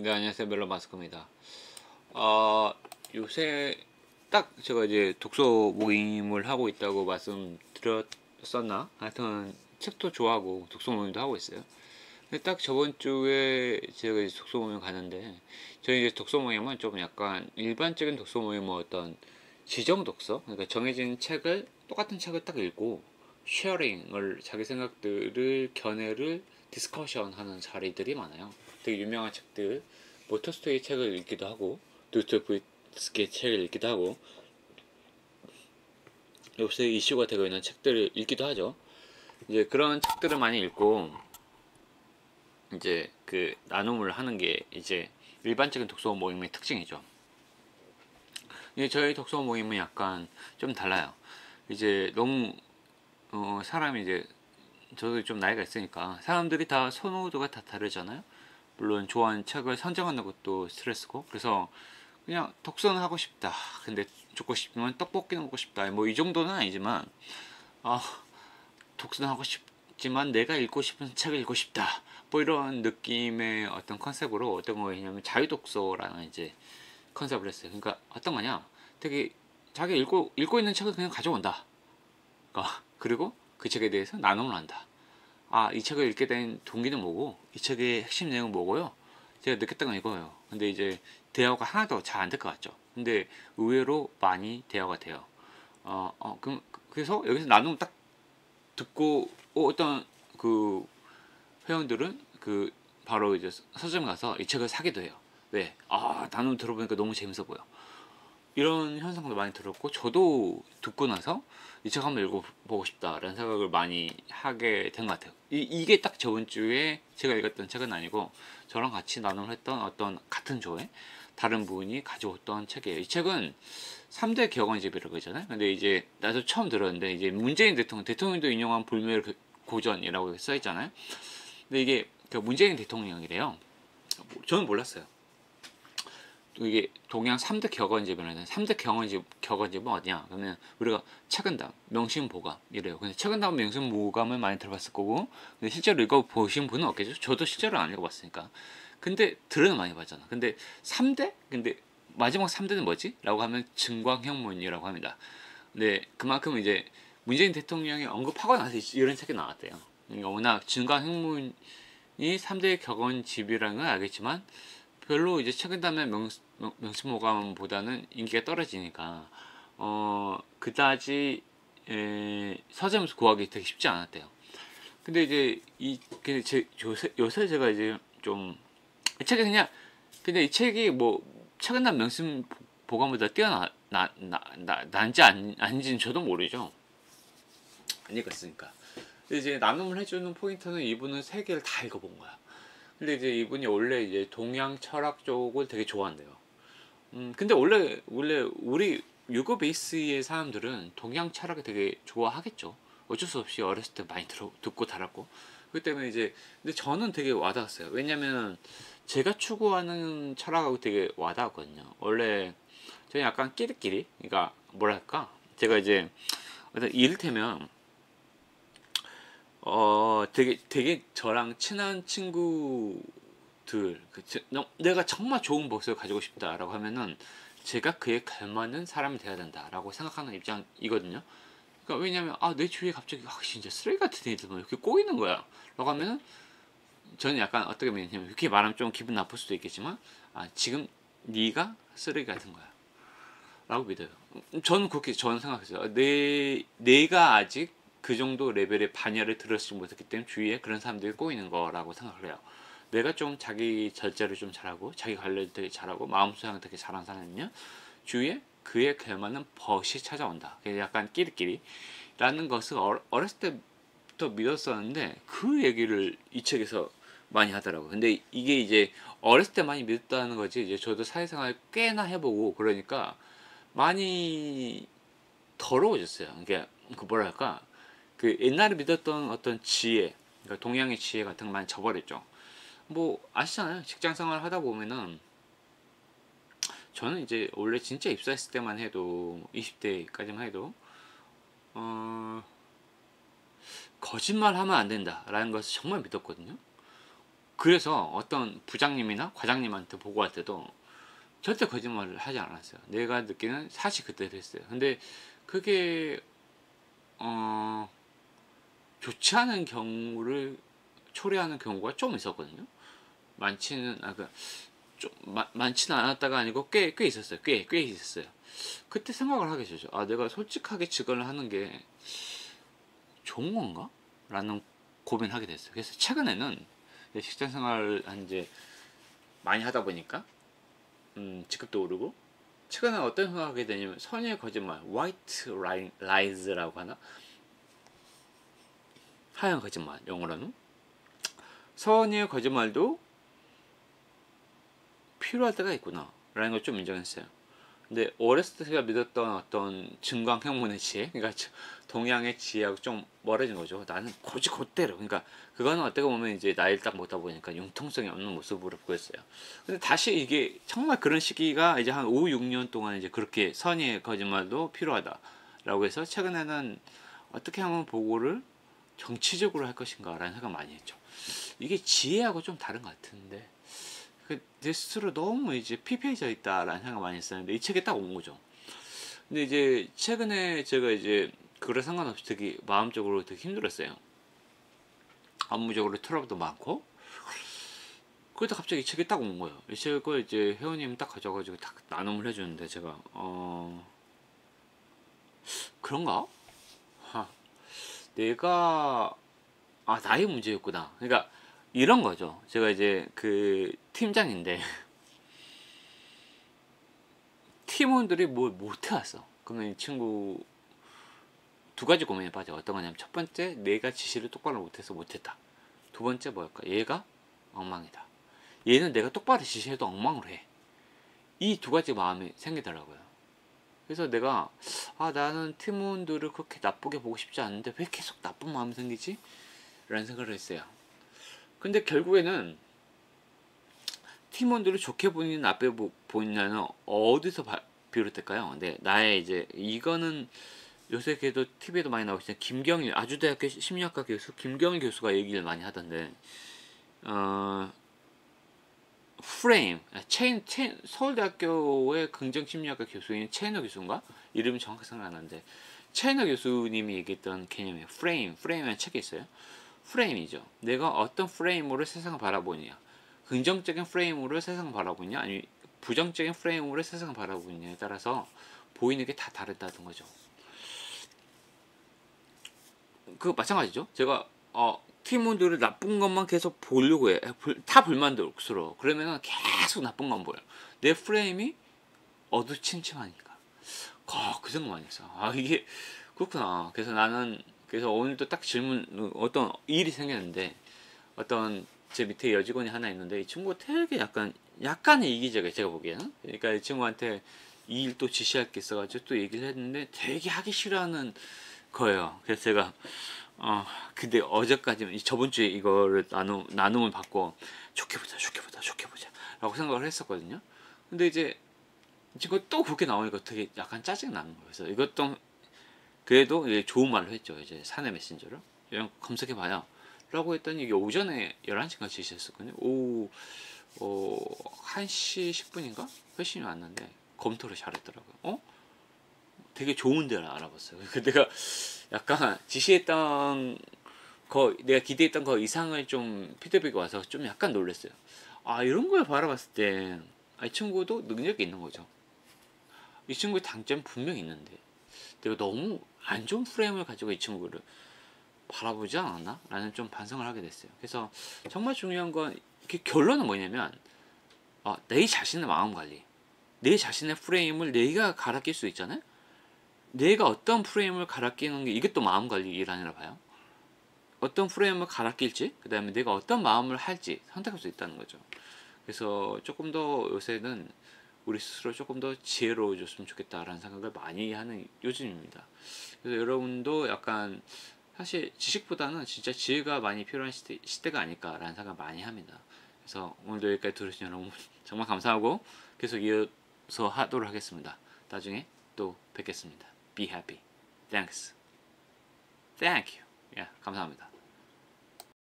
네, 안녕하세요. 멜로마스크입니다. 요새 딱 제가 이제 독서 모임을 하고 있다고 말씀드렸었나? 하여튼 책도 좋아하고 독서 모임도 하고 있어요. 근데 딱 저번 주에 제가 이제 독서 모임 가는데, 저희 이제 독서 모임은 좀 약간 일반적인 독서 모임은 어떤 지정 독서? 그러니까 정해진 책을, 똑같은 책을 딱 읽고, 쉐어링을, 자기 생각들을, 견해를 디스커션 하는 자리들이 많아요. 되게 유명한 책들, 뭐 토스토이의 책을 읽기도 하고, 도스토옙스키의 책을 읽기도 하고, 요새 이슈가 되고 있는 책들을 읽기도 하죠. 이제 그런 책들을 많이 읽고, 이제 그 나눔을 하는 게 이제 일반적인 독서 모임의 특징이죠. 이제 저희 독서 모임은 약간 좀 달라요. 이제 너무 사람이 이제 저도 좀 나이가 있으니까 사람들이 다 선호도가 다 다르잖아요. 물론 좋아하는 책을 선정하는 것도 스트레스고, 그래서 그냥 독서는 하고 싶다. 근데 죽고 싶으면 떡볶이는 먹고 싶다. 뭐 이 정도는 아니지만, 아, 독서는 하고 싶지만 내가 읽고 싶은 책을 읽고 싶다. 뭐 이런 느낌의 어떤 컨셉으로 어떤 거냐면 자유독서라는 이제 컨셉을 했어요. 그러니까 어떤 거냐? 되게 자기 읽고 있는 책을 그냥 가져온다. 그러니까 그리고 그 책에 대해서 나눔을 한다. 아, 이 책을 읽게 된 동기는 뭐고, 이 책의 핵심 내용은 뭐고요. 제가 느꼈던 건 이거예요. 근데 이제 대화가 하나도 잘 안 될 것 같죠. 근데 의외로 많이 대화가 돼요. 그래서 여기서 나눔 딱 듣고, 어떤 그 회원들은 그 바로 이제 서점 가서 이 책을 사기도 해요. 왜? 아, 나눔 들어보니까 너무 재밌어 보여. 이런 현상도 많이 들었고, 저도 듣고 나서 이 책 한번 읽어보고 싶다라는 생각을 많이 하게 된 것 같아요. 이게 딱 저번 주에 제가 읽었던 책은 아니고, 저랑 같이 나눔을 했던 어떤 같은 조에 다른 분이 가져왔던 책이에요. 이 책은 3대 격언집이라고 하잖아요. 근데 이제 나도 처음 들었는데, 이제 문재인 대통령도 인용한 불멸 고전이라고 써있잖아요. 근데 이게 그 문재인 대통령이래요. 저는 몰랐어요. 이게 동양 3대 격언집이라는 3대 격언집은 어디냐? 그러면 우리가 책은담, 명심보감 이래요. 근데 책은담, 명심보감을 많이 들어봤을 거고, 근데 실제로 읽어보신 분은 없겠죠. 저도 실제로 안 읽어봤으니까. 근데 들은 많이 봤잖아. 근데 3대? 근데 마지막 3대는 뭐지? 라고 하면 증광형문이라고 합니다. 근데 그만큼 이제 문재인 대통령이 언급하고 나서 이런 책이 나왔대요. 그러니까 워낙 증광형문이 3대 격언집이라는 건 알겠지만, 별로 이제 최근 다음에 명심보감보다는 인기가 떨어지니까 그다지 서점에서 구하기 되게 쉽지 않았대요. 근데 이제 요새 제가 이제 좀 이 책이 그냥, 근데 이 책이 뭐 최근 단 명심보감보다 난지 아닌지는 저도 모르죠. 안 읽었으니까. 근데 이제 나눔을 해주는 포인트는 이분은 세 개를 다 읽어본 거야. 근데 이제 이분이 원래 이제 동양 철학 쪽을 되게 좋아한대요. 근데 원래 우리 유교 베이스의 사람들은 동양 철학을 되게 좋아하겠죠. 어쩔 수 없이 어렸을 때 많이 듣고 달았고. 그렇기 때문에 이제, 근데 저는 되게 와닿았어요. 왜냐면 제가 추구하는 철학하고 되게 와닿았거든요. 원래 저는 약간 끼리끼리, 그러니까 뭐랄까, 제가 이제 이를테면 되게 저랑 친한 친구들, 내가 정말 좋은 모습을 가지고 싶다라고 하면은 제가 그에 걸맞는 사람이 돼야 된다라고 생각하는 입장이거든요. 그러니까 왜냐면 내 주위에 갑자기 진짜 쓰레기 같은 애들만 이렇게 꼬이는 거야 라고 하면은, 저는 약간 어떻게 보면 이렇게 말하면 좀 기분 나쁠 수도 있겠지만, 지금 네가 쓰레기 같은 거야 라고 믿어요. 저는 생각했어요. 내가 아직 그 정도 레벨의 반열을 들었지 못했기 때문에 주위에 그런 사람들이 꼬이는 거라고 생각을 해요. 내가 좀 자기 절제를 좀 잘하고 자기 관리를 되게 잘하고 마음 수양을 되게 잘하는 사람이면 주위에 그에 걸맞는 벗이 찾아온다. 약간 끼리끼리 라는 것을 어렸을 때부터 믿었었는데, 그 얘기를 이 책에서 많이 하더라고요. 근데 이게 이제 어렸을 때 많이 믿었다는 거지, 이제 저도 사회생활 꽤나 해보고 그러니까 많이 더러워졌어요. 이게 그 뭐랄까, 그 옛날에 믿었던 어떤 지혜, 그러니까 동양의 지혜 같은 거 많이 저버렸죠. 뭐 아시잖아요. 직장 생활 하다 보면은, 저는 이제 원래 진짜 입사했을 때만 해도 20대까지만 해도 거짓말 하면 안 된다라는 것을 정말 믿었거든요. 그래서 어떤 부장님이나 과장님한테 보고할 때도 절대 거짓말을 하지 않았어요. 내가 느끼는 사실 그대로 했어요. 근데 그게 좋지 않은 경우를 초래하는 경우가 좀 있었거든요. 많지는 좀 많지는 않았다가 아니고 꽤 있었어요. 꽤 있었어요. 그때 생각을 하게 되죠. 아, 내가 솔직하게 직언을 하는 게 좋은 건가? 라는 고민하게 됐어요. 그래서 최근에는 직장 생활을 한 이제 많이 하다 보니까 직급도 오르고, 최근에 어떤 생각하게 되냐면 선의의 거짓말, white lies라고 하나? 하얀 거짓말, 영어로는 선의의 거짓말도 필요할 때가 있구나 라는 걸 좀 인정했어요. 근데 어렸을 때 제가 믿었던 어떤 증강현문의 지혜, 그러니까 동양의 지혜하고 좀 멀어진 거죠. 나는 고지 곧대로. 그러니까 그거는 어떻게 보면 이제 나이를 딱 먹다 보니까 융통성이 없는 모습으로 보였어요. 근데 다시 이게 정말 그런 시기가 이제 한 5, 6년 동안 이제 그렇게 선의의 거짓말도 필요하다라고 해서 최근에는 어떻게 하면 보고를 정치적으로 할 것인가라는 생각 많이 했죠. 이게 지혜하고 좀 다른 것 같은데 내 스스로 너무 이제 피폐해져 있다라는 생각 많이 했었는데 이 책에 딱 온 거죠. 근데 이제 최근에 제가 이제 그거랑 상관없이 되게 마음적으로 되게 힘들었어요. 업무적으로 트러블도 많고. 그러다 갑자기 이 책이 딱 온 거예요. 이 책을 이제 회원님 딱 가져가지고 딱 나눔을 해주는데 제가 그런가? 내가 나의 문제였구나. 그러니까 이런 거죠. 제가 이제 그 팀장인데 팀원들이 뭘 못해왔어. 그러면 이 친구 두 가지 고민에 빠져. 어떤 거냐면 첫 번째, 내가 지시를 똑바로 못해서 못했다. 두 번째 뭐랄까, 얘가 엉망이다. 얘는 내가 똑바로 지시해도 엉망으로 해. 이 두 가지 마음이 생기더라고요. 그래서 내가 나는 팀원들을 그렇게 나쁘게 보고 싶지 않은데 왜 계속 나쁜 마음이 생기지? 라는 생각을 했어요. 근데 결국에는 팀원들을 좋게 보이는 나쁘게 보이냐는 어디서 비롯될까요? 네, 나의 이제 이거는 요새 걔도 TV에도 많이 나오시죠. 김경일 아주대학교 심리학과 교수 김경일 교수가 얘기를 많이 하던데 프레임 서울대학교의 긍정심리학과 교수인 체이너 교수인가? 이름이 정확히 생각 안 나는데 체이너 교수님이 얘기했던 개념이에요. 프레임이라는 책이 있어요. 프레임이죠. 내가 어떤 프레임으로 세상을 바라보느냐, 긍정적인 프레임으로 세상을 바라보느냐 아니면 부정적인 프레임으로 세상을 바라보느냐에 따라서 보이는 게 다 다르다는 거죠. 그 마찬가지죠. 제가 팀원들을 나쁜 것만 계속 보려고 해. 다 불만족스러워. 그러면 계속 나쁜 건 보여. 내 프레임이 어두침침하니까. 그 생각 많이 했어. 이게 그렇구나. 그래서 오늘도 딱 질문, 어떤 일이 생겼는데, 어떤 제 밑에 여직원이 하나 있는데, 이 친구가 되게 약간의 이기적이에요. 제가 보기에는. 그러니까 이 친구한테 이 일 또 지시할 게 있어가지고 또 얘기를 했는데, 되게 하기 싫어하는 거예요. 그래서 제가 근데 어제까지는 저번 주에 이거를 나눔을 받고 좋게 보자 라고 생각을 했었거든요. 근데 이제 지금 또 그렇게 나오니까 되게 약간 짜증 나는 거예요. 그래서 이것도 그래도 이제 좋은 말로 했죠. 이제 사내 메신저로 이런 검색해 봐요 라고 했더니 이게 오전에 11시간 지시했었거든요. 오후 1시 10분인가 회신이 왔는데 검토를 잘했더라고요. 되게 좋은 데를 알아봤어요. 내가 약간 지시했던 내가 기대했던 거 이상을 좀 피드백이 와서 좀 약간 놀랐어요. 이런 걸 바라봤을 때 이 친구도 능력이 있는 거죠. 이 친구의 단점은 분명히 있는데 내가 너무 안 좋은 프레임을 가지고 이 친구를 바라보지 않았나? 라는 좀 반성을 하게 됐어요. 그래서 정말 중요한 건 결론은 뭐냐면 내 자신의 마음 관리, 내 자신의 프레임을 내가 갈아 낄 수 있잖아요. 내가 어떤 프레임을 갈아 끼는 게 이게 또 마음 관리 일환이라 봐요. 어떤 프레임을 갈아 낄지, 그 다음에 내가 어떤 마음을 할지 선택할 수 있다는 거죠. 그래서 조금 더 요새는 우리 스스로 조금 더 지혜로워졌으면 좋겠다라는 생각을 많이 하는 요즘입니다. 그래서 여러분도 약간 사실 지식보다는 진짜 지혜가 많이 필요한 시대가 아닐까라는 생각을 많이 합니다. 그래서 오늘도 여기까지 들으신 여러분 정말 감사하고 계속 이어서 하도록 하겠습니다. 나중에 또 뵙겠습니다. Be happy. Thanks. Thank you. 감사합니다.